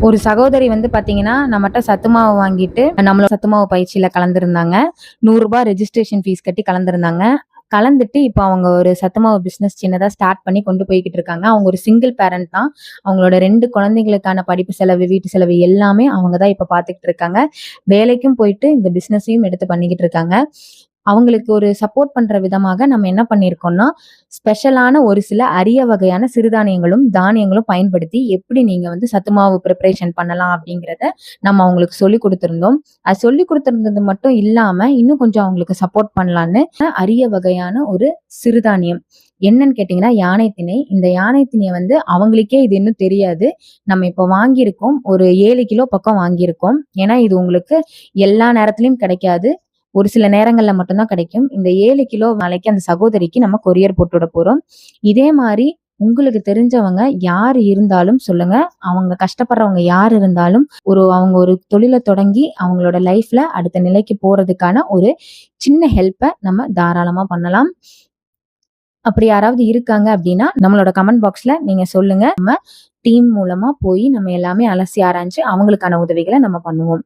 ஒரு சகோதரி வந்து பாத்தீங்கன்னா, நம்மட்ட சத்து மாவு வாங்கிட்டு, நம்மளோட சத்து மாவு பயிற்சியில கலந்திருந்தாங்க. ரூ. 100 ரெஜிஸ்ட்ரேஷன் ஃபீஸ் கட்டி கலந்திருந்தாங்க. கலந்துட்டு இப்ப அவங்க ஒரு சத்து மாவு பிசினஸ் சின்னதா ஸ்டார்ட் பண்ணி கொண்டு போய்க்கிட்டு இருக்காங்க. அவங்க ஒரு சிங்கிள் பேரண்ட் தான். அவங்களோட 2 குழந்தைகளுக்கான படிப்பு செலவு, வீட்டு செலவு எல்லாமே அவங்க தான் இப்ப பாத்துக்கிட்டு இருக்காங்க. வேலைக்கும் போயிட்டு இந்த பிசினஸையும் எடுத்து பண்ணிக்கிட்டு இருக்காங்க. அவங்களுக்கு ஒரு சப்போர்ட் பண்ற விதமாக நம்ம என்ன பண்ணியிருக்கோம்னா, ஸ்பெஷலான ஒரு சில அரிய வகையான சிறுதானியங்களும், தானியங்களும் பயன்படுத்தி எப்படி நீங்க வந்து சத்து மாவு பிரிப்பரேஷன் பண்ணலாம் அப்படிங்கிறத நம்ம அவங்களுக்கு சொல்லிக் குடுத்திருந்தோம். அது சொல்லிக் குடுத்திருந்தது மட்டும் இல்லாம, இன்னும் கொஞ்சம் அவங்களுக்கு சப்போர்ட் பண்ணலான்னு அரிய வகையான ஒரு சிறுதானியம். என்னன்னு கேட்டீங்கன்னா, யானை திணை. இந்த யானை திணைய வந்து அவங்களுக்கே இது இன்னும் தெரியாது. நம்ம இப்ப வாங்கியிருக்கோம். ஒரு 7 கிலோ பக்கம் வாங்கியிருக்கோம். ஏன்னா, இது உங்களுக்கு எல்லா நேரத்திலயும் கிடைக்காது. ஒரு சில நேரங்கள்ல மட்டும் தான் கிடைக்கும். இந்த 7 கிலோ நாளைக்கு அந்த சகோதரிக்கு நம்ம கொரியர் போட்டு விட போறோம். இதே மாரி உங்களுக்கு தெரிஞ்சவங்க யார் இருந்தாலும் சொல்லுங்க. அவங்க கஷ்டப்படுறவங்க யார் இருந்தாலும், அவங்க ஒரு தொழில தொடங்கி அவங்களோட லைஃப்ல அடுத்த நிலைக்கு போறதுக்கான ஒரு சின்ன ஹெல்ப்ப நம்ம தாராளமா பண்ணலாம். அப்படி யாராவது இருக்காங்க அப்படின்னா, நம்மளோட கமெண்ட் பாக்ஸ்ல நீங்க சொல்லுங்க. நம்ம டீம் மூலமா போய் நம்ம எல்லாமே அலசி ஆராய்ஞ்சு அவங்களுக்கான உதவிகள நம்ம பண்ணுவோம்.